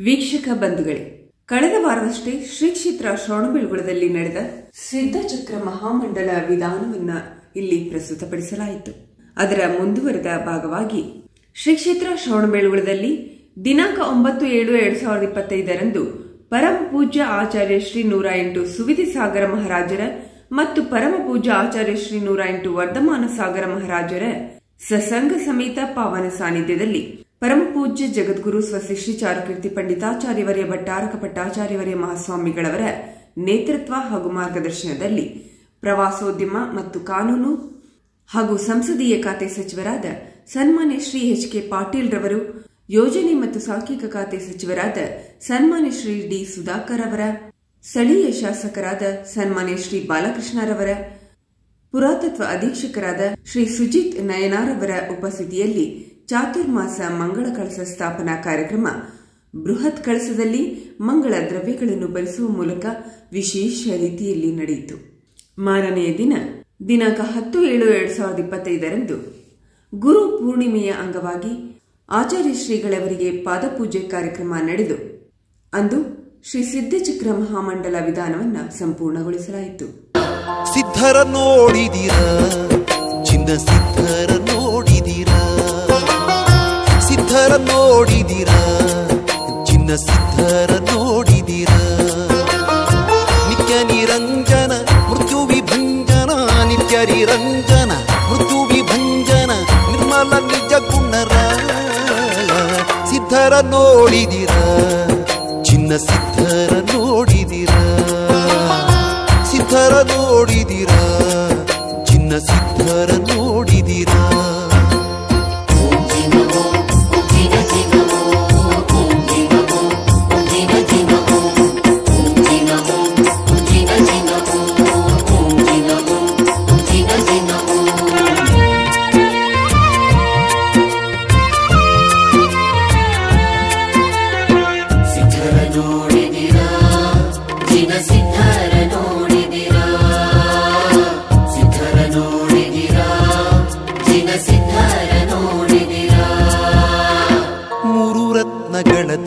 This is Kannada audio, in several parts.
ವೀಕ್ಷಕ ಬಂಧುಗಳೇ, ಕಳೆದ ವಾರವಷ್ಟೇ ಶ್ರೀ ಕ್ಷೇತ್ರ ಶ್ರವಣಬೆಳಗೊಳದಲ್ಲಿ ನಡೆದ ಸಿದ್ಧಚಕ್ರ ಮಹಾಮಂಡಲ ವಿಧಾನವನ್ನ ಇಲ್ಲಿ ಪ್ರಸ್ತುತಪಡಿಸಲಾಯಿತು. ಅದರ ಮುಂದುವರೆದ ಭಾಗವಾಗಿ ಶ್ರೀ ಕ್ಷೇತ್ರ ಶ್ರವಣಬೆಳಗೊಳದಲ್ಲಿ ದಿನಾಂಕ 9/7/2025 ಪರಮ ಪೂಜ್ಯ ಆಚಾರ್ಯ ಶ್ರೀ 108 ಸುವಿಧಿ ಸಾಗರ ಮಹಾರಾಜರ ಮತ್ತು ಪರಮ ಪೂಜ್ಯ ಆಚಾರ್ಯ ಶ್ರೀ 108 ವರ್ಧಮಾನ ಸಾಗರ ಮಹಾರಾಜರ ಸಸಂಗ ಸಮೇತ ಪಾವನ ಸಾನ್ನಿಧ್ಯದಲ್ಲಿ ಪರಮ ಪೂಜ್ಯ ಜಗದ್ಗುರು ಸ್ವಶಿಷ್ಯ ಚಾರುಕೀರ್ತಿ ಪಂಡಿತಾಚಾರ್ಯವರ್ಯ ಭಟ್ಟಾರಕ ಪಟ್ಟಾಚಾರ್ಯವರ್ಯ ಮಹಾಸ್ವಾಮಿಗಳವರ ನೇತೃತ್ವ ಹಾಗೂ ಮಾರ್ಗದರ್ಶನದಲ್ಲಿ ಪ್ರವಾಸೋದ್ಯಮ ಮತ್ತು ಕಾನೂನು ಹಾಗೂ ಸಂಸದೀಯ ಖಾತೆ ಸಚಿವರಾದ ಸನ್ಮಾನ್ಯ ಶ್ರೀ ಎಚ್.ಕೆ. ಪಾಟೀಲ್ ರವರು, ಯೋಜನೆ ಮತ್ತು ಸಾಂಖ್ಯಿಕ ಖಾತೆ ಸಚಿವರಾದ ಸನ್ಮಾನ್ಯ ಶ್ರೀ ಡಿ. ಸುಧಾಕರ್ ಅವರ, ಸ್ಥಳೀಯ ಶಾಸಕರಾದ ಸನ್ಮಾನ್ಯ ಶ್ರೀ ಬಾಲಕೃಷ್ಣರವರ, ಪುರಾತತ್ವ ಅಧೀಕ್ಷಕರಾದ ಶ್ರೀ ಸುಜಿತ್ ನಯನಾರವರ ಉಪಸ್ಥಿತಿಯಲ್ಲಿ ಚಾತುರ್ಮಾಸ ಮಂಗಳ ಕಳಸ ಸ್ಥಾಪನಾ ಕಾರ್ಯಕ್ರಮ ಬೃಹತ್ ಕಳಸದಲ್ಲಿ ಮಂಗಳ ದ್ರವ್ಯಗಳನ್ನು ಭರಿಸುವ ಮೂಲಕ ವಿಶೇಷ ರೀತಿಯಲ್ಲಿ ನಡೆಯಿತು. ಮಾರನೆಯ ದಿನ ದಿನಾಂಕ 10/7/2025 ಗುರು ಪೂರ್ಣಿಮೆಯ ಅಂಗವಾಗಿ ಆಚಾರ್ಯ ಶ್ರೀಗಳವರಿಗೆ ಪಾದಪೂಜೆ ಕಾರ್ಯಕ್ರಮ ನಡೆದು ಅಂದು ಶ್ರೀ ಸಿದ್ಧಚಕ್ರ ಮಹಾಮಂಡಲ ವಿಧಾನವನ್ನ ಸಂಪೂರ್ಣಗೊಳಿಸಲಾಯಿತು. ಸಿದ್ಧರ ನೋಡಿದಿರ, ಚಿನ್ನ ಸಿದ್ಧರ ನೋಡಿದಿರ, ಸಿದ್ಧರ ನೋಡಿದಿರ, ಚಿನ್ನ ಸಿದ್ಧರ ನೋಡಿದಿರ. ನಿತ್ಯ ನಿರಂಜನ ಮೃತ್ಯು ವಿಭಂಜನ, ನಿತ್ಯ ನಿರಂಜನ ಮೃತ್ಯು ವಿಭಂಜನ, ನಿರ್ಮಲ ನಿಜ ಗುಣರ. ಸಿದ್ಧರ ನೋಡಿದಿರ, ಚಿನ್ನ ಸಿದ್ಧರ ನೋಡಿದಿರ, ಸಿದ್ಧರ ನೋಡಿದಿರ, ಚಿನ್ನ ಸಿದ್ಧರ ನೋಡಿದಿರ.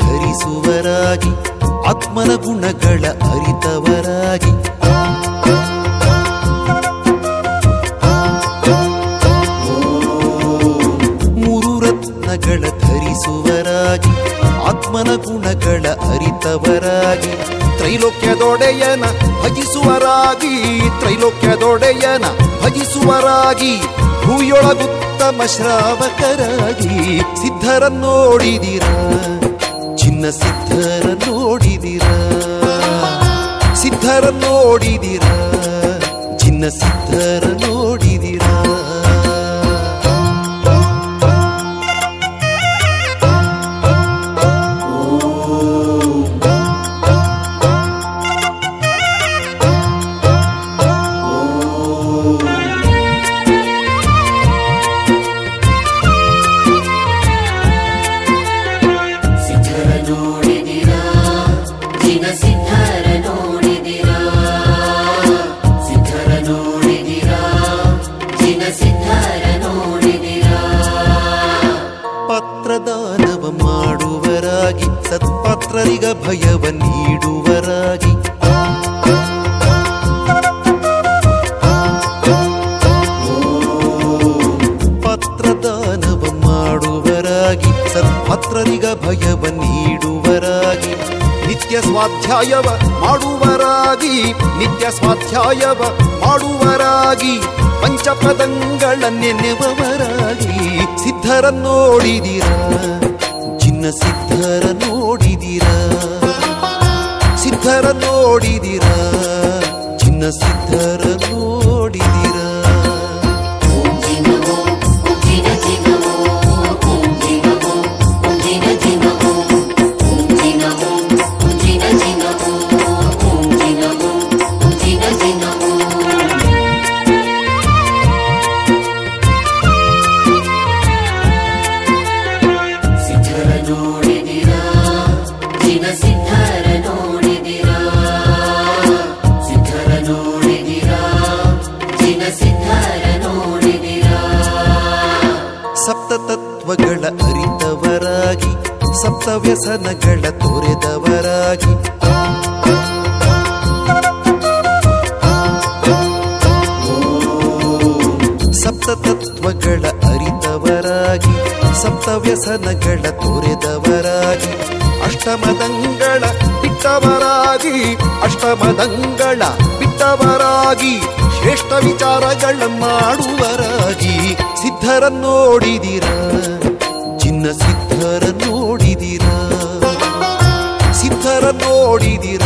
ಧರಿಸುವರಾಗಿ, ಆತ್ಮನ ಗುಣಗಳ ಅರಿತವರಾಗಿ, ಮೂರು ರತ್ನಗಳ ಧರಿಸುವರಾಗಿ, ಆತ್ಮನ ಗುಣಗಳ ಅರಿತವರಾಗಿ, ತ್ರೈಲೋಕ್ಯದೊಡೆಯನ ಭಜಿಸುವರಾಗಿ, ತ್ರೈಲೋಕ್ಯದೊಡೆಯನ ಭಜಿಸುವರಾಗಿ, ಭೂಯೊಳಗುತ್ತಮ ಶ್ರಾವಕರಾಗಿ. ಸಿದ್ಧರ ನೋಡಿದಿರ, ಚಿನ್ನ ಸಿದ್ಧರ ನೋಡಿದಿರ, ಸಿದ್ಧರ ನೋಡಿದಿರ, ಚಿನ್ನ ಸಿದ್ಧರ ನೋಡಿದಿರ. ಪತ್ರದಾನವ ಮಾಡುವರಾಗಿ, ಸತ್ಪಾತ್ರರಿಗ ಭಯವ ನೀಡುವರಾಗಿ, ಪತ್ರದಾನವ ಮಾಡುವರಾಗಿ, ಸತ್ಪಾತ್ರರಿಗ ಭಯವ ನೀಡುವರಾಗಿ, ನಿತ್ಯ ಸ್ವಾಧ್ಯಾಯವ ಮಾಡುವರಾಗಿ, ನಿತ್ಯ ಸ್ವಾಧ್ಯಾಯವ ಮಾಡುವರಾಗಿ, ಪಂಚಪದಂಗಳ ನೆನೆವವರಾಗಿ. ಸಿದ್ಧರ ನೋಡಿದಿರ, ಚಿನ್ನ ಸಿದ್ಧರ ನೋಡಿದಿರ, ಸಿದ್ಧರ ನೋಡಿದಿರ, ಚಿನ್ನ ಸಿದ್ಧರ ನೋಡಿದಿರ. ನೋಡಿದಿರಾ ಸಪ್ತವ್ಯಸನಗಳ ತೊರೆದವರಾಗಿ ಸಪ್ತತತ್ವಗಳ ಅರಿತವರಾಗಿ ಸಪ್ತವ್ಯಸನಗಳ ತೊರೆದವರಾಗಿ ಅಷ್ಟಮದಂಗಳ ಬಿಟ್ಟವರಾಗಿ ಅಷ್ಟಮದಂಗಳ ಬಿಟ್ಟವರಾಗಿ ಶ್ರೇಷ್ಠ ವಿಚಾರಗಳ ಮಾಡುವರಾಗಿ ಸಿದ್ಧರ ನೋಡಿದಿರ ಚಿನ್ನ ಸಿದ್ಧರ ನೋಡಿದಿರ ಸಿದ್ಧರ ನೋಡಿದಿರ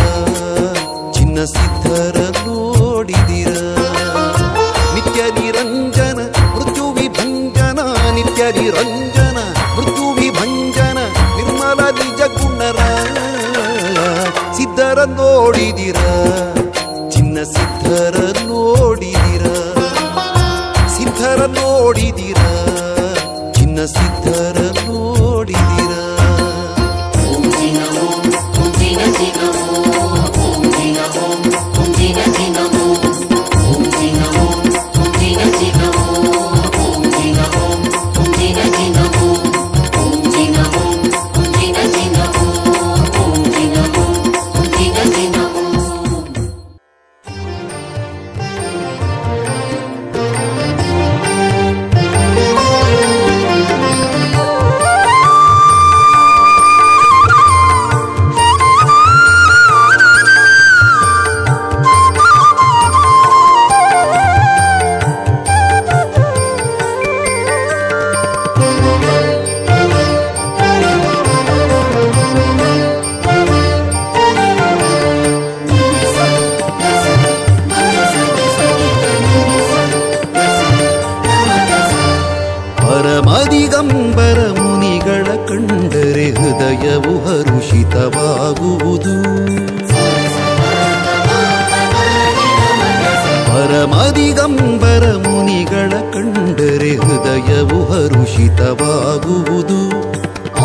ಚಿನ್ನ ಸಿದ್ಧರ ನೋಡಿದಿರ ನಿತ್ಯ ನಿರಂಜನ ಮೃತ್ಯು ವಿಭಂಜನ ನಿತ್ಯ ನಿರಂಜನ ಮೃತ್ಯು ವಿಭಂಜನ ನಿರ್ಮಲ ನಿಜ ಗುಣರ ಸಿದ್ಧರ ನೋಡಿದಿರ ಚಿನ್ನ ಸಿದ್ಧರ ನೋಡಿದಿರ ಸಿದ್ಧರ ನೋಡಿದಿರ ಚಿನ್ನ ಸಿದ್ಧರ ನೋಡಿದಿರ ಪರಮದಿಗಂಬರ ಮುನಿಗಳ ಕಂಡರೆ ಹೃದಯವು ಹರುಷಿತವಾಗುವುದು ಪರಮದಿಗಂಬರ ಮುನಿಗಳ ಕಂಡರೆ ಹೃದಯವು ಹರುಷಿತವಾಗುವುದು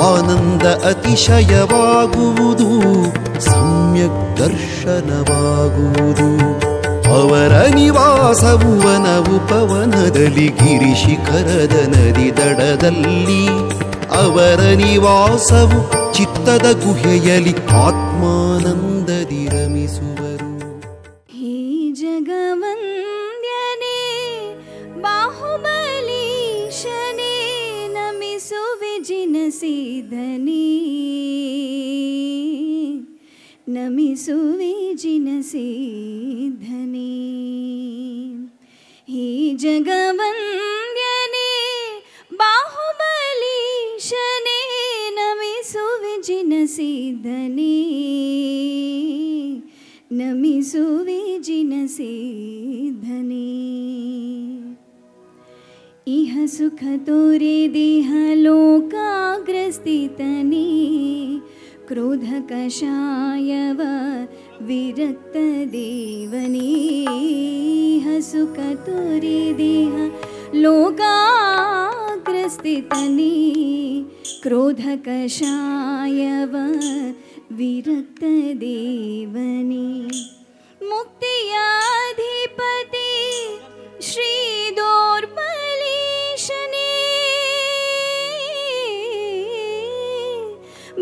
ಆನಂದ ಅತಿಶಯವಾಗುವುದು ಸಮ್ಯಕ್ ದರ್ಶನವಾಗುವುದು ಅವರ ನಿವಾಸವು ವನವು ಪವನದಲ್ಲಿ ಗಿರಿಶಿಖರದ ನದಿ ದಡದಲ್ಲಿ ಅವರ ನಿವಾಸವು ಚಿತ್ತದ ಗುಹೆಯಲ್ಲಿ ಆತ್ಮಾನಂದದಿ ರಮಿಸುವರು ಹೇ ಜಗವಂದ್ಯನೇ ಬಾಹುಬಲೀಶನೇ ನಮಿಸುವೆ ಜಿನಸಿಧನೇ ನಮಿಸುವೆ ಜಿನಸಿಧನೇ ಹೇ ಜಗವಂದ್ಯನೇ ಬಾಹುಬಲೀಶನೇ ನಮಿಸುವೆ ಜಿನಸಿಧನೇ ನಮಿಸುವೆ ಜಿನಸಿಧನೇ ಇಹ ಸುಖ ತೋರೆ ದೇಹ ಲೋಕಾಗ್ರಸ್ಥಿತನೇ ಕ್ರೋಧ ಕಷಾಯವ ವಿರಕ್ತ ದೇವನೇ ಹಸುಕ ತೋರೆ ದೇಹ ಲೋಕಾಗ್ರಸ್ಥಿತನೇ ಕ್ರೋಧ ಕಷಾಯವ ವಿರಕ್ತ ದೇವನೇ ಮುಕ್ತಿಯಾಧಿಪತಿ ಶ್ರೀ ದೋರ್ಬಲೀಶನೇ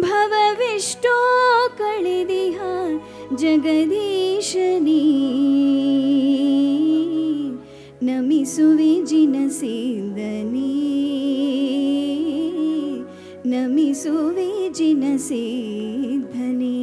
ಭವವಿಷ್ಟೋ ಕಳೆದಿಹ ಜಗದೀಶನೇ ನಮಿಸುವೆ ಜಿನಸಿಧನೇ ನಮಿಸುವೆ ಜಿನಸಿಧನೇ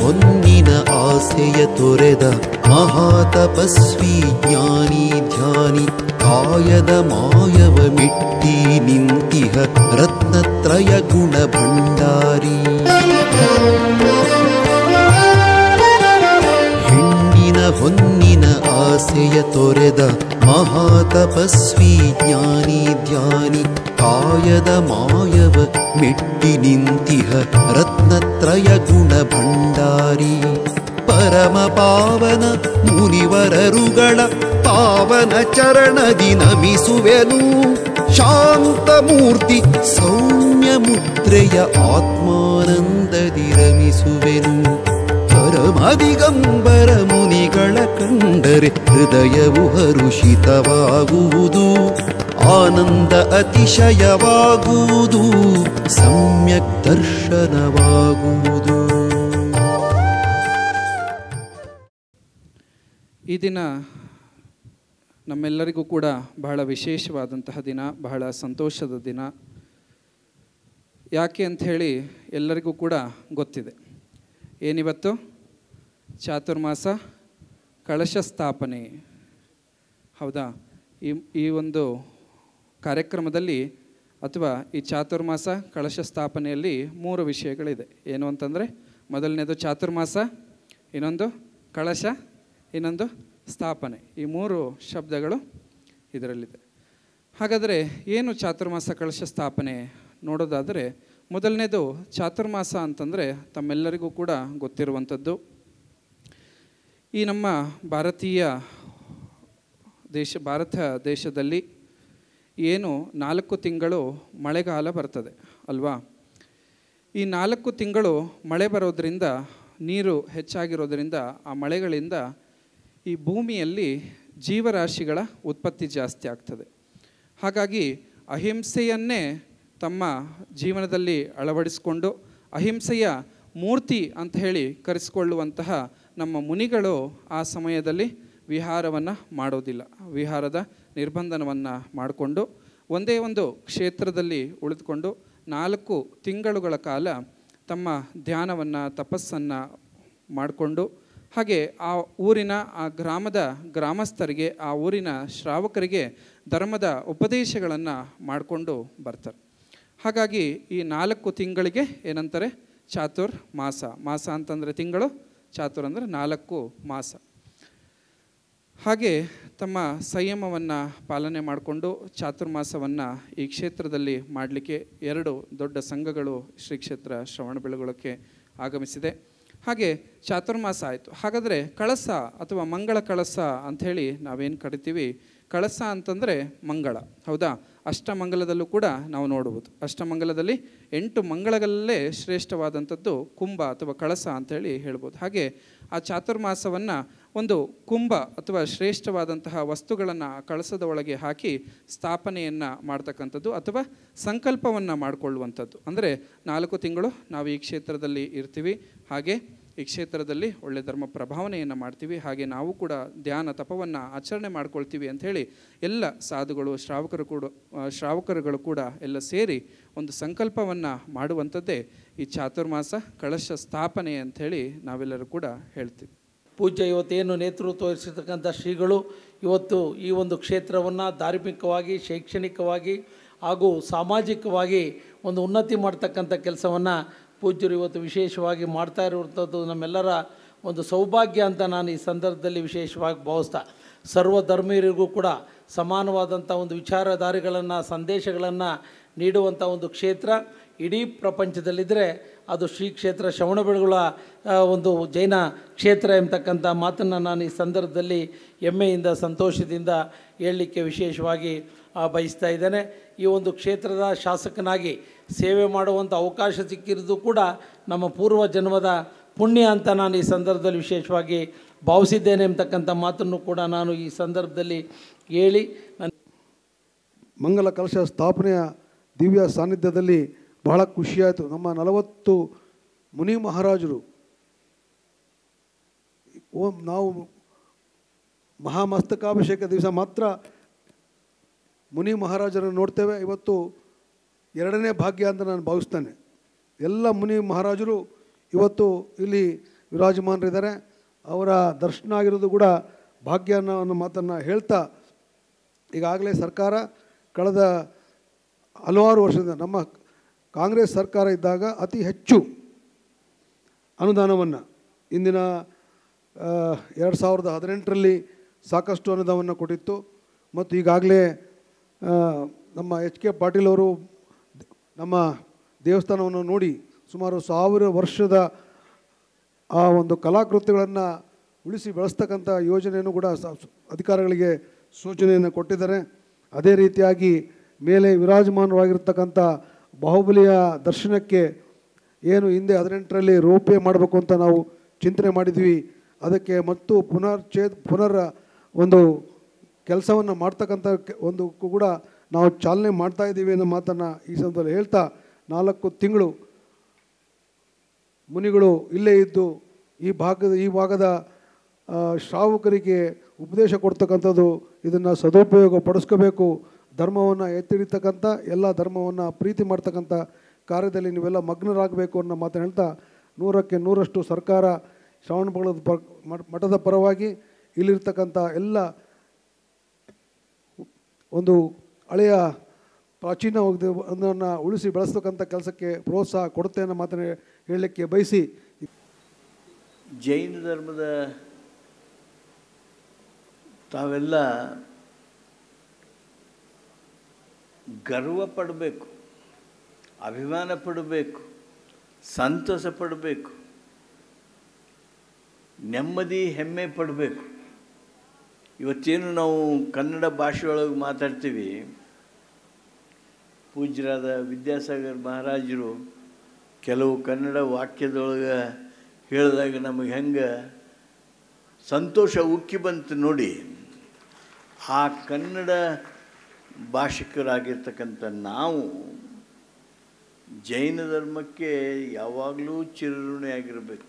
ಹೊನ್ನಿನ ಆಸೆಯ ತೊರೆದ ಮಹಾತಪಸ್ವಿ ಜ್ಞಾನಿ ಧ್ಯಾನಿ ಕಾಯದ ಮಾಯವ ಮಿಟ್ಟಿ ನಿಂತಿಹ ರತ್ನತ್ರಯ ಗುಣ ಭಂಡಾರಿ ಹೆಣ್ಣಿನ ಹೊನ್ನಿನ ಆಸೆಯ ತೊರೆದ ಮಹಾತಪಸ್ವಿ ಜ್ಞಾನಿ ಧ್ಯಾನಿ ಕಾಯದ ಮಾಯವ ಮೆಟ್ಟಿ ನಿಂತಿಹ ರತ್ನತ್ರಯ ತ್ರಯ ಗುಣ ಭಂಡಾರಿ ಪರಮ ಪಾವನ ಮುನಿವರರುಗಳ ಪಾವನ ಚರಣದಿ ನಮಿಸುವೆನು ಶಾಂತ ಮೂರ್ತಿ ಸೌಮ್ಯ ಮುದ್ರೆಯ ಆತ್ಮಾನಂದದಿ ರಮಿಸುವೆನು ಪರಮ ದಿಗಂಬರ ಮುನಿಗಳ ಕಂಡರೆ ಹೃದಯವು ಹರುಷಿತವಾಗುವುದು ಆನಂದ ಅತಿಶಯವಾಗುವುದು ಸಮ್ಯಕ್ ದರ್ಶನವಾಗುವುದು. ಈ ದಿನ ನಮ್ಮೆಲ್ಲರಿಗೂ ಕೂಡ ಬಹಳ ವಿಶೇಷವಾದಂತಹ ದಿನ, ಬಹಳ ಸಂತೋಷದ ದಿನ. ಯಾಕೆ ಅಂಥೇಳಿ ಎಲ್ಲರಿಗೂ ಕೂಡ ಗೊತ್ತಿದೆ. ಏನಿವತ್ತು? ಚಾತುರ್ಮಾಸ ಕಳಶ ಸ್ಥಾಪನೆ. ಹೌದಾ? ಈ ಒಂದು ಕಾರ್ಯಕ್ರಮದಲ್ಲಿ ಅಥವಾ ಈ ಚಾತುರ್ಮಾಸ ಕಳಶ ಸ್ಥಾಪನೆಯಲ್ಲಿ 3 ವಿಷಯಗಳಿದೆ. ಏನು ಅಂತಂದರೆ, ಮೊದಲನೇದು ಚಾತುರ್ಮಾಸ, ಇನ್ನೊಂದು ಕಳಶ, ಇನ್ನೊಂದು ಸ್ಥಾಪನೆ. ಈ 3 ಶಬ್ದಗಳು ಇದರಲ್ಲಿದೆ. ಹಾಗಾದರೆ ಏನು ಚಾತುರ್ಮಾಸ ಕಳಶ ಸ್ಥಾಪನೆ ನೋಡೋದಾದರೆ, ಮೊದಲನೇದು ಚಾತುರ್ಮಾಸ ಅಂತಂದರೆ ತಮ್ಮೆಲ್ಲರಿಗೂ ಕೂಡ ಗೊತ್ತಿರುವಂಥದ್ದು. ಈ ನಮ್ಮ ಭಾರತ ದೇಶದಲ್ಲಿ ಏನು 4 ತಿಂಗಳು ಮಳೆಗಾಲ ಬರ್ತದೆ ಅಲ್ವಾ? ಈ 4 ತಿಂಗಳು ಮಳೆ ಬರೋದರಿಂದ, ನೀರು ಹೆಚ್ಚಾಗಿರೋದರಿಂದ, ಆ ಮಳೆಗಳಿಂದ ಈ ಭೂಮಿಯಲ್ಲಿ ಜೀವರಾಶಿಗಳ ಉತ್ಪತ್ತಿ ಜಾಸ್ತಿ ಆಗ್ತದೆ. ಹಾಗಾಗಿ ಅಹಿಂಸೆಯನ್ನೇ ತಮ್ಮ ಜೀವನದಲ್ಲಿ ಅಳವಡಿಸಿಕೊಂಡು ಅಹಿಂಸೆಯ ಮೂರ್ತಿ ಅಂತ ಹೇಳಿ ಕರೆಸಿಕೊಳ್ಳುವಂತಹ ನಮ್ಮ ಮುನಿಗಳು ಆ ಸಮಯದಲ್ಲಿ ವಿಹಾರವನ್ನು ಮಾಡೋದಿಲ್ಲ. ವಿಹಾರದ ನಿರ್ಬಂಧನವನ್ನು ಮಾಡಿಕೊಂಡು ಒಂದೇ ಒಂದು ಕ್ಷೇತ್ರದಲ್ಲಿ ಉಳಿದುಕೊಂಡು 4 ತಿಂಗಳುಗಳ ಕಾಲ ತಮ್ಮ ಧ್ಯಾನವನ್ನು, ತಪಸ್ಸನ್ನು ಮಾಡಿಕೊಂಡು, ಹಾಗೆ ಆ ಊರಿನ, ಆ ಗ್ರಾಮಸ್ಥರಿಗೆ, ಆ ಊರಿನ ಶ್ರಾವಕರಿಗೆ ಧರ್ಮದ ಉಪದೇಶಗಳನ್ನು ಮಾಡಿಕೊಂಡು ಬರ್ತಾರೆ. ಹಾಗಾಗಿ ಈ 4 ತಿಂಗಳಿಗೆ ಏನಂತಾರೆ? ಚಾತುರ್ಮಾಸ. ಮಾಸ ಅಂತಂದರೆ ತಿಂಗಳು, ಚಾತುರ್ ಅಂದರೆ 4 ಮಾಸ. ಹಾಗೆ ತಮ್ಮ ಸಂಯಮವನ್ನು ಪಾಲನೆ ಮಾಡಿಕೊಂಡು ಚಾತುರ್ಮಾಸವನ್ನು ಈ ಕ್ಷೇತ್ರದಲ್ಲಿ ಮಾಡಲಿಕ್ಕೆ 2 ದೊಡ್ಡ ಸಂಘಗಳು ಶ್ರೀ ಕ್ಷೇತ್ರ ಶ್ರವಣಬೆಳಗೊಳಕ್ಕೆ ಆಗಮಿಸಿದೆ. ಹಾಗೆ ಚಾತುರ್ಮಾಸ ಆಯಿತು. ಹಾಗಾದರೆ ಕಳಸ ಅಥವಾ ಮಂಗಳ ಕಳಸ ಅಂಥೇಳಿ ನಾವೇನು ಕರಿತೀವಿ. ಕಳಸ ಅಂತಂದರೆ ಮಂಗಳ, ಹೌದಾ? ಅಷ್ಟಮಂಗಲದಲ್ಲೂ ಕೂಡ ನಾವು ನೋಡುವುದು. ಅಷ್ಟಮಂಗಲದಲ್ಲಿ 8 ಮಂಗಳಗಳಲ್ಲೇ ಶ್ರೇಷ್ಠವಾದಂಥದ್ದು ಕುಂಭ ಅಥವಾ ಕಳಸ ಅಂಥೇಳಿ ಹೇಳ್ಬೋದು. ಹಾಗೆ ಆ ಚಾತುರ್ಮಾಸವನ್ನು ಒಂದು ಕುಂಭ ಅಥವಾ ಶ್ರೇಷ್ಠವಾದಂತಹ ವಸ್ತುಗಳನ್ನು ಕಳಸದ ಒಳಗೆ ಹಾಕಿ ಸ್ಥಾಪನೆಯನ್ನು ಮಾಡ್ತಕ್ಕಂಥದ್ದು ಅಥವಾ ಸಂಕಲ್ಪವನ್ನು ಮಾಡಿಕೊಳ್ಳುವಂಥದ್ದು. ಅಂದರೆ 4 ತಿಂಗಳು ನಾವು ಈ ಕ್ಷೇತ್ರದಲ್ಲಿ ಇರ್ತೀವಿ, ಹಾಗೆ ಈ ಕ್ಷೇತ್ರದಲ್ಲಿ ಒಳ್ಳೆ ಧರ್ಮ ಪ್ರಭಾವನೆಯನ್ನು ಮಾಡ್ತೀವಿ, ಹಾಗೆ ನಾವು ಕೂಡ ಧ್ಯಾನ ತಪವನ್ನು ಆಚರಣೆ ಮಾಡ್ಕೊಳ್ತೀವಿ ಅಂಥೇಳಿ ಎಲ್ಲ ಸಾಧುಗಳು, ಶ್ರಾವಕರುಗಳು ಕೂಡ ಎಲ್ಲ ಸೇರಿ ಒಂದು ಸಂಕಲ್ಪವನ್ನು ಮಾಡುವಂಥದ್ದೇ ಈ ಚಾತುರ್ಮಾಸ ಕಳಶ ಸ್ಥಾಪನೆ ಅಂಥೇಳಿ ನಾವೆಲ್ಲರೂ ಕೂಡ ಹೇಳ್ತೀವಿ. ಪೂಜ್ಯ ಇವತ್ತೇನು ನೇತೃತ್ವ ವಹಿಸಿರ್ತಕ್ಕಂಥ ಶ್ರೀಗಳು ಇವತ್ತು ಈ ಒಂದು ಕ್ಷೇತ್ರವನ್ನು ಧಾರ್ಮಿಕವಾಗಿ, ಶೈಕ್ಷಣಿಕವಾಗಿ ಹಾಗೂ ಸಾಮಾಜಿಕವಾಗಿ ಒಂದು ಉನ್ನತಿ ಮಾಡ್ತಕ್ಕಂಥ ಕೆಲಸವನ್ನು ಪೂಜ್ಯರು ಇವತ್ತು ವಿಶೇಷವಾಗಿ ಮಾಡ್ತಾ ಇರುವಂಥದ್ದು ನಮ್ಮೆಲ್ಲರ ಒಂದು ಸೌಭಾಗ್ಯ ಅಂತ ನಾನು ಈ ಸಂದರ್ಭದಲ್ಲಿ ವಿಶೇಷವಾಗಿ ಭಾವಿಸ್ತಾ, ಸರ್ವಧರ್ಮೀಯರಿಗೂ ಕೂಡ ಸಮಾನವಾದಂಥ ಒಂದು ವಿಚಾರಧಾರೆಗಳನ್ನು, ಸಂದೇಶಗಳನ್ನು ನೀಡುವಂಥ ಒಂದು ಕ್ಷೇತ್ರ ಇಡೀ ಪ್ರಪಂಚದಲ್ಲಿದ್ದರೆ ಅದು ಶ್ರೀ ಕ್ಷೇತ್ರ ಶ್ರವಣಬೆಳಗೊಳ ಒಂದು ಜೈನ ಕ್ಷೇತ್ರ ಎಂಬತಕ್ಕಂಥ ಮಾತನ್ನು ನಾನು ಈ ಸಂದರ್ಭದಲ್ಲಿ ಹೆಮ್ಮೆಯಿಂದ, ಸಂತೋಷದಿಂದ ಹೇಳಲಿಕ್ಕೆ ವಿಶೇಷವಾಗಿ ಬಯಸ್ತಾ ಇದ್ದೇನೆ. ಈ ಒಂದು ಕ್ಷೇತ್ರದ ಶಾಸಕನಾಗಿ ಸೇವೆ ಮಾಡುವಂಥ ಅವಕಾಶ ಸಿಕ್ಕಿರೋದು ಕೂಡ ನಮ್ಮ ಪೂರ್ವ ಜನ್ಮದ ಪುಣ್ಯ ಅಂತ ನಾನು ಈ ಸಂದರ್ಭದಲ್ಲಿ ವಿಶೇಷವಾಗಿ ಭಾವಿಸಿದ್ದೇನೆ ಎಂಬತಕ್ಕಂಥ ಮಾತನ್ನು ಕೂಡ ನಾನು ಈ ಸಂದರ್ಭದಲ್ಲಿ ಹೇಳಿ ಮಂಗಲ ಕಲಶ ಸ್ಥಾಪನೆಯ ದಿವ್ಯ ಸಾನ್ನಿಧ್ಯದಲ್ಲಿ ಬಹಳ ಖುಷಿಯಾಯಿತು. ನಮ್ಮ 40 ಮುನಿ ಮಹಾರಾಜರು ನಾವು ಮಹಾಮಸ್ತಕಾಭಿಷೇಕ ದಿವಸ ಮಾತ್ರ ಮುನಿ ಮಹಾರಾಜರನ್ನು ನೋಡ್ತೇವೆ. ಇವತ್ತು 2ನೇ ಭಾಗ್ಯ ಅಂತ ನಾನು ಭಾವಿಸ್ತೇನೆ. ಎಲ್ಲ ಮುನಿ ಮಹಾರಾಜರು ಇವತ್ತು ಇಲ್ಲಿ ವಿರಾಜಮಾನರಿದ್ದಾರೆ. ಅವರ ದರ್ಶನ ಆಗಿರೋದು ಕೂಡ ಭಾಗ್ಯ ಅನ್ನೋ ಮಾತನ್ನು ಹೇಳ್ತಾ, ಈಗಾಗಲೇ ಸರ್ಕಾರ ಕಳೆದ ಹಲವಾರು ವರ್ಷದಿಂದ ನಮ್ಮ ಕಾಂಗ್ರೆಸ್ ಸರ್ಕಾರ ಇದ್ದಾಗ ಅತಿ ಹೆಚ್ಚು ಅನುದಾನವನ್ನು ಇಂದಿನ 2018ರಲ್ಲಿ ಸಾಕಷ್ಟು ಅನುದಾನವನ್ನು ಕೊಟ್ಟಿತ್ತು. ಮತ್ತು ಈಗಾಗಲೇ ನಮ್ಮ ಎಚ್ ಕೆ ಪಾಟೀಲ್ ಅವರು ನಮ್ಮ ದೇವಸ್ಥಾನವನ್ನು ನೋಡಿ ಸುಮಾರು 1000 ವರ್ಷದ ಆ ಒಂದು ಕಲಾಕೃತಿಗಳನ್ನು ಉಳಿಸಿ ಬೆಳೆಸ್ತಕ್ಕಂಥ ಯೋಜನೆಯನ್ನು ಕೂಡ ಅಧಿಕಾರಿಗಳಿಗೆ ಸೂಚನೆಯನ್ನು ಕೊಟ್ಟಿದ್ದಾರೆ. ಅದೇ ರೀತಿಯಾಗಿ ಮೇಲೆ ವಿರಾಜಮಾನವಾಗಿರ್ತಕ್ಕಂಥ ಬಾಹುಬಲಿಯ ದರ್ಶನಕ್ಕೆ ಏನು ಹಿಂದೆ 18ರಲ್ಲಿ ರೋಪೇ ಮಾಡಬೇಕು ಅಂತ ನಾವು ಚಿಂತನೆ ಮಾಡಿದ್ವಿ, ಅದಕ್ಕೆ ಮತ್ತು ಪುನರ್ ಒಂದು ಕೆಲಸವನ್ನು ಮಾಡ್ತಕ್ಕಂಥ ಒಂದು ಕೂಡ ನಾವು ಚಾಲನೆ ಮಾಡ್ತಾ ಇದ್ದೀವಿ ಅನ್ನೋ ಮಾತನ್ನು ಈ ಸಂದರ್ಭದಲ್ಲಿ ಹೇಳ್ತಾ, 4 ತಿಂಗಳು ಮುನಿಗಳು ಇಲ್ಲೇ ಇದ್ದು ಈ ಭಾಗದ ಶ್ರಾವಕರಿಗೆ ಉಪದೇಶ ಕೊಡ್ತಕ್ಕಂಥದ್ದು, ಇದನ್ನು ಸದುಪಯೋಗ ಪಡಿಸ್ಕೋಬೇಕು, ಧರ್ಮವನ್ನು ಎತ್ತಿಡಿತಕ್ಕಂಥ ಎಲ್ಲ ಧರ್ಮವನ್ನು ಪ್ರೀತಿ ಮಾಡ್ತಕ್ಕಂಥ ಕಾರ್ಯದಲ್ಲಿ ನೀವೆಲ್ಲ ಮಗ್ನರಾಗಬೇಕು ಅನ್ನೋ ಮಾತನ್ನು ಹೇಳ್ತಾ, 100ಕ್ಕೆ 100ರಷ್ಟು ಸರ್ಕಾರ ಶ್ರವಣಬೆಳಗೊಳದ ಮಠದ ಪರವಾಗಿ ಇಲ್ಲಿರ್ತಕ್ಕಂಥ ಎಲ್ಲ ಒಂದು ಹಳೆಯ ಪ್ರಾಚೀನ ಅದನ್ನು ಉಳಿಸಿ ಬೆಳೆಸ್ತಕ್ಕಂಥ ಕೆಲಸಕ್ಕೆ ಪ್ರೋತ್ಸಾಹ ಕೊಡುತ್ತೆ ಅನ್ನೋ ಮಾತನ್ನು ಹೇಳಲಿಕ್ಕೆ ಬಯಸಿ, ಜೈನ ಧರ್ಮದ ತಾವೆಲ್ಲ ಗರ್ವ ಪಡಬೇಕು, ಅಭಿಮಾನ ಪಡಬೇಕು, ಸಂತೋಷ ಪಡಬೇಕು, ನೆಮ್ಮದಿ ಹೆಮ್ಮೆ ಪಡಬೇಕು. ಇವತ್ತೇನು ನಾವು ಕನ್ನಡ ಭಾಷೆಯೊಳಗೆ ಮಾತಾಡ್ತೀವಿ, ಪೂಜ್ಯರಾದ ವಿದ್ಯಾಸಾಗರ್ ಮಹಾರಾಜರು ಕೆಲವು ಕನ್ನಡ ವಾಕ್ಯದೊಳಗೆ ಹೇಳಿದಾಗ ನಮಗೆ ಹೆಂಗೆ ಸಂತೋಷ ಉಕ್ಕಿ ಬಂತು ನೋಡಿ. ಆ ಕನ್ನಡ ಭಾಷಿಕರಾಗಿರ್ತಕ್ಕಂಥ ನಾವು ಜೈನ ಧರ್ಮಕ್ಕೆ ಯಾವಾಗಲೂ ಚಿರಋಣಿಯಾಗಿರಬೇಕು.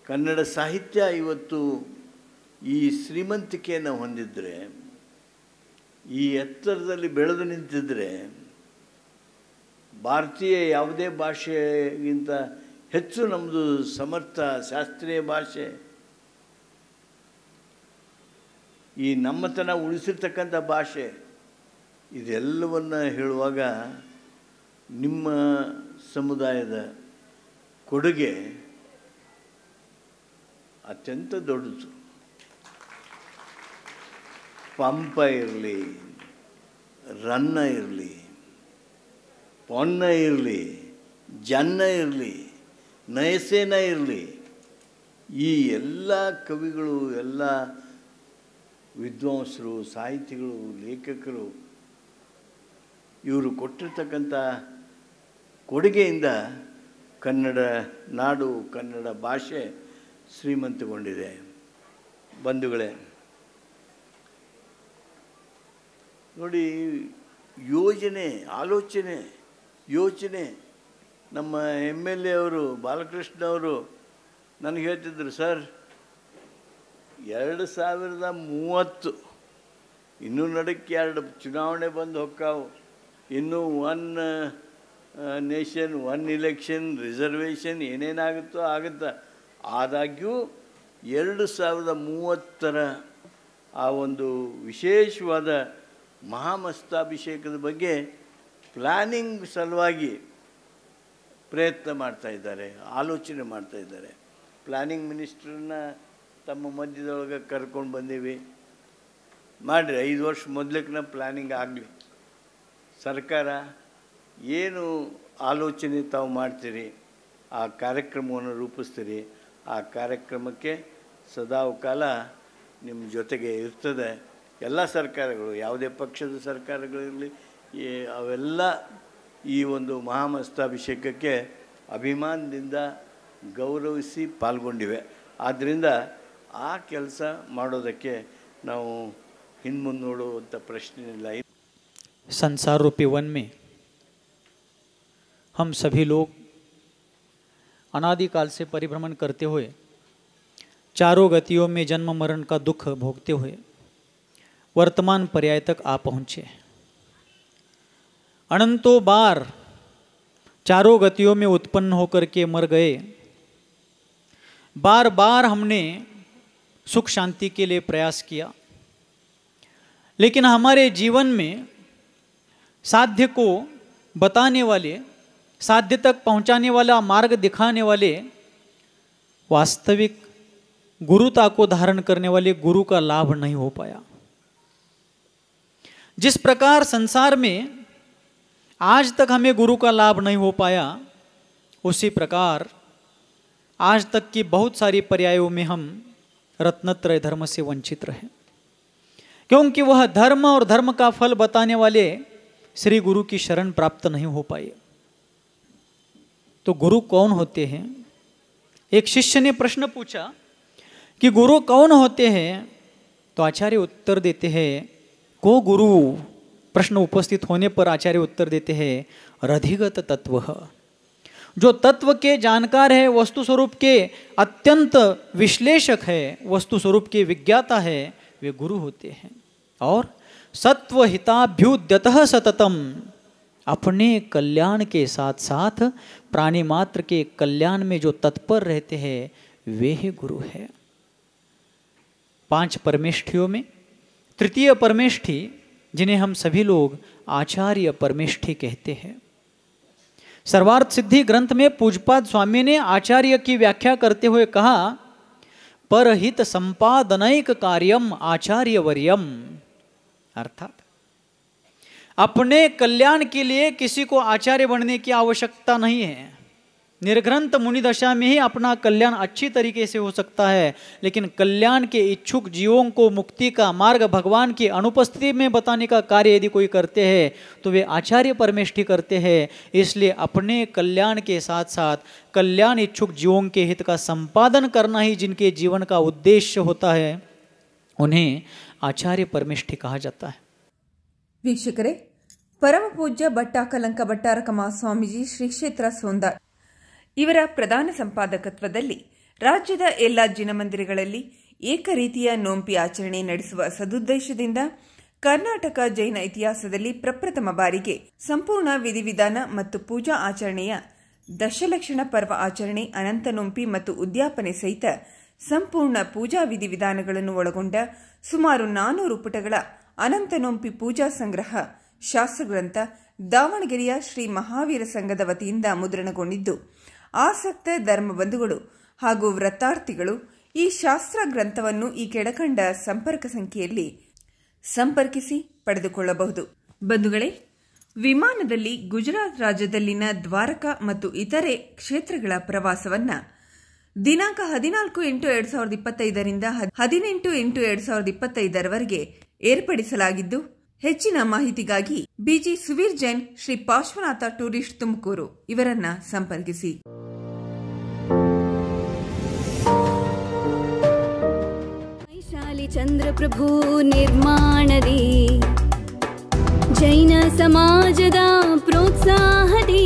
ಕನ್ನಡ ಸಾಹಿತ್ಯ ಇವತ್ತು ಈ ಶ್ರೀಮಂತಿಕೆಯನ್ನು ಹೊಂದಿದ್ರೆ, ಈ ಎತ್ತರದಲ್ಲಿ ಬೆಳೆದು ನಿಂತಿದ್ದರೆ, ಭಾರತೀಯ ಯಾವುದೇ ಭಾಷೆಗಿಂತ ಹೆಚ್ಚು ನಮ್ಮದು ಸಮರ್ಥ ಶಾಸ್ತ್ರೀಯ ಭಾಷೆ. ಈ ನಮ್ಮತನ ಉಳಿಸಿರ್ತಕ್ಕಂಥ ಭಾಷೆ, ಇದೆಲ್ಲವನ್ನು ಹೇಳುವಾಗ ನಿಮ್ಮ ಸಮುದಾಯದ ಕೊಡುಗೆ ಅತ್ಯಂತ ದೊಡ್ಡದು. ಪಂಪ ಇರಲಿ, ರನ್ನ ಇರಲಿ, ಪೊನ್ನ ಇರಲಿ, ಜನ್ನ ಇರಲಿ, ನಯಸೇನ ಇರಲಿ, ಈ ಎಲ್ಲ ಕವಿಗಳು, ಎಲ್ಲ ವಿದ್ವಾಂಸರು, ಸಾಹಿತಿಗಳು, ಲೇಖಕರು ಇವರು ಕೊಟ್ಟಿರ್ತಕ್ಕಂಥ ಕೊಡುಗೆಯಿಂದ ಕನ್ನಡ ನಾಡು, ಕನ್ನಡ ಭಾಷೆ ಶ್ರೀಮಂತಗೊಂಡಿದೆ. ಬಂಧುಗಳೇ ನೋಡಿ, ಯೋಚನೆ ನಮ್ಮ MLA ಅವರು ಬಾಲಕೃಷ್ಣ ಅವರು ನನಗೆ ಹೇಳ್ತಿದ್ರು, ಸರ್ 2030 ಇನ್ನೂ ನಡಕ್ಕೆ 2 ಚುನಾವಣೆ ಬಂದು ಹೊಕ್ಕಾವು, ಇನ್ನೂ 1 ನೇಷನ್ 1 ಇಲೆಕ್ಷನ್ ರಿಸರ್ವೇಷನ್ ಏನೇನಾಗುತ್ತೋ ಆಗುತ್ತಾ. ಆದಾಗ್ಯೂ 2030 ಆ ಒಂದು ವಿಶೇಷವಾದ ಮಹಾಮಸ್ತಾಭಿಷೇಕದ ಬಗ್ಗೆ ಪ್ಲ್ಯಾನಿಂಗ್ ಸಲುವಾಗಿ ಪ್ರಯತ್ನ ಮಾಡ್ತಾಯಿದ್ದಾರೆ, ಆಲೋಚನೆ ಮಾಡ್ತಾಯಿದ್ದಾರೆ. ಪ್ಲ್ಯಾನಿಂಗ್ ಮಿನಿಸ್ಟ್ರನ್ನ ತಮ್ಮ ಮಧ್ಯದೊಳಗೆ ಕರ್ಕೊಂಡು ಬಂದೀವಿ. ಮಾಡಿರಿ, 5 ವರ್ಷ ಮೊದಲಕ್ಕೆ ಪ್ಲ್ಯಾನಿಂಗ್ ಆಗಲಿ. ಸರ್ಕಾರ ಏನು ಆಲೋಚನೆ ತಾವು ಮಾಡ್ತೀರಿ, ಆ ಕಾರ್ಯಕ್ರಮವನ್ನು ರೂಪಿಸ್ತೀರಿ, ಆ ಕಾರ್ಯಕ್ರಮಕ್ಕೆ ಸದಾಕಾಲ ನಿಮ್ಮ ಜೊತೆಗೆ ಇರ್ತದೆ. ಎಲ್ಲ ಸರ್ಕಾರಗಳು, ಯಾವುದೇ ಪಕ್ಷದ ಸರ್ಕಾರಗಳಿರಲಿ, ಅವೆಲ್ಲ ಈ ಒಂದು ಮಹಾಮಸ್ತಾಭಿಷೇಕಕ್ಕೆ ಅಭಿಮಾನದಿಂದ ಗೌರವಿಸಿ ಪಾಲ್ಗೊಂಡಿವೆ. ಆದ್ದರಿಂದ ಆ ಕೆಲಸ ಮಾಡೋದಕ್ಕೆ ನಾವು ಹಿಂದೆ ನೋಡುವಂಥ ಪ್ರಶ್ನೆ ಇಲ್ಲ. संसार रूपी वन में हम सभी लोग अनादिकाल से परिभ्रमण करते हुए चारों गतियों में जन्म मरण का दुख भोगते हुए वर्तमान पर्याय तक आ पहुँचे। अनंतों बार चारों गतियों में उत्पन्न होकर के मर गए। बार बार हमने सुख शांति के लिए प्रयास किया, लेकिन हमारे जीवन में साध्य को बताने वाले, साध्य तक पहुंचाने वाला मार्ग दिखाने वाले, वास्तविक गुरुता को धारण करने वाले गुरु का लाभ नहीं हो पाया। जिस प्रकार संसार में आज तक हमें गुरु का लाभ नहीं हो पाया, उसी प्रकार आज तक की बहुत सारी पर्यायों में हम रत्नत्रय धर्म से वंचित रहे, क्योंकि वह धर्म और धर्म का फल बताने वाले श्री गुरु की शरण प्राप्त नहीं हो पाए। तो गुरु कौन होते हैं? एक शिष्य ने प्रश्न पूछा कि गुरु कौन होते हैं? तो आचार्य उत्तर देते हैं, को गुरु? प्रश्न उपस्थित होने पर आचार्य उत्तर देते हैं, रधिगत तत्व, जो तत्व के जानकार है, वस्तु स्वरूप के अत्यंत विश्लेषक है, वस्तु स्वरूप के विज्ञाता है, वे गुरु होते हैं। और सत्वहिताभ्युद्यतः सततम, अपने कल्याण के साथ साथ प्राणी मात्र के कल्याण में जो तत्पर रहते हैं वे ही गुरु है। 5 परमेष्ठियों में तृतीय परमेष्ठी, जिन्हें हम सभी लोग आचार्य परमेष्ठी कहते हैं, सर्वार्थ सिद्धि ग्रंथ में पूज्यपाद स्वामी ने आचार्य की व्याख्या करते हुए कहा, परहित संपादनैक कार्यम आचार्यवर्यम, अर्थात अपने कल्याण के लिए किसी को आचार्य बनने की आवश्यकता नहीं है। निर्ग्रंथ मुनि दशा में ही अपना कल्याण अच्छी तरीके से हो सकता है, लेकिन कल्याण के इच्छुक जीवों को मुक्ति का मार्ग भगवान की अनुपस्थिति में बताने का कार्य यदि कोई करते हैं तो वे आचार्य परमेष्ठी करते हैं। इसलिए अपने कल्याण के साथ साथ कल्याण इच्छुक जीवों के हित का संपादन करना ही जिनके जीवन का उद्देश्य होता है, उन्हें आचार्य परमेष्ठी कहा जाता है। ವೀಕ್ಷಕರೇ, ಪರಮ ಪೂಜ್ಯ ಭಟ್ಟಾಕಲಂಕ ಭಟ್ಟಾರಕ ಮಹಾಸ್ವಾಮೀಜಿ ಶ್ರೀ ಕ್ಷೇತ್ರ ಸೋಂದಾಳ್ ಇವರ ಪ್ರಧಾನ ಸಂಪಾದಕತ್ವದಲ್ಲಿ ರಾಜ್ಯದ ಎಲ್ಲಾ ಜಿನಮಂದಿರಗಳಲ್ಲಿ ಏಕ ರೀತಿಯ ನೋಂಪಿ ಆಚರಣೆ ನಡೆಸುವ ಸದುದ್ದೇಶದಿಂದ ಕರ್ನಾಟಕ ಜೈನ ಇತಿಹಾಸದಲ್ಲಿ ಪ್ರಪ್ರಥಮ ಬಾರಿಗೆ ಸಂಪೂರ್ಣ ವಿಧಿವಿಧಾನ ಮತ್ತು ಪೂಜಾ ಆಚರಣೆಯ ದಶಲಕ್ಷಣ ಪರ್ವ ಆಚರಣೆ, ಅನಂತ ನೋಂಪಿ ಮತ್ತು ಉದ್ಯಾಪನೆ ಸಹಿತ ಸಂಪೂರ್ಣ ಪೂಜಾ ವಿಧಿವಿಧಾನಗಳನ್ನು ಒಳಗೊಂಡ ಸುಮಾರು 400 ಪುಟಗಳ ಅನಂತ ನೋಂಪಿ ಪೂಜಾ ಸಂಗ್ರಹ ಶಾಸ್ತ್ರಗ್ರಂಥ ದಾವಣಗೆರೆಯ ಶ್ರೀ ಮಹಾವೀರ ಸಂಘದ ವತಿಯಿಂದ ಮುದ್ರಣಗೊಂಡಿದ್ದು, ಆಸಕ್ತ ಧರ್ಮಬಂಧುಗಳು ಹಾಗೂ ವ್ರತಾರ್ಥಿಗಳು ಈ ಶಾಸ್ತ್ರ ಗ್ರಂಥವನ್ನು ಈ ಕೆಳಕಂಡ ಸಂಪರ್ಕ ಸಂಖ್ಯೆಯಲ್ಲಿ ಸಂಪರ್ಕಿಸಿ ಪಡೆದುಕೊಳ್ಳಬಹುದು. ಬಂಧುಗಳೇ, ವಿಮಾನದಲ್ಲಿ ಗುಜರಾತ್ ರಾಜ್ಯದಲ್ಲಿನ ದ್ವಾರಕಾ ಮತ್ತು ಇತರೆ ಕ್ಷೇತ್ರಗಳ ಪ್ರವಾಸವನ್ನ ದಿನಾಂಕ 14/8/2025 ರಿಂದ 18/8/2025 ಏರ್ಪಡಿಸಲಾಗಿದ್ದು, ಹೆಚ್ಚಿನ ಮಾಹಿತಿಗಾಗಿ ಬಿಜಿ ಸುವೀರ್ ಜೈನ್, ಶ್ರೀ ಪಾರ್ಶ್ವನಾಥ ಟೂರಿಸ್ಟ್ ತುಮಕೂರು ಇವರನ್ನ ಸಂಪರ್ಕಿಸಿ. ವೈಶಾಲಿ ಚಂದ್ರಪ್ರಭು ನಿರ್ಮಾಣದಿ ಜೈನ ಸಮಾಜದ ಪ್ರೋತ್ಸಾಹದಿ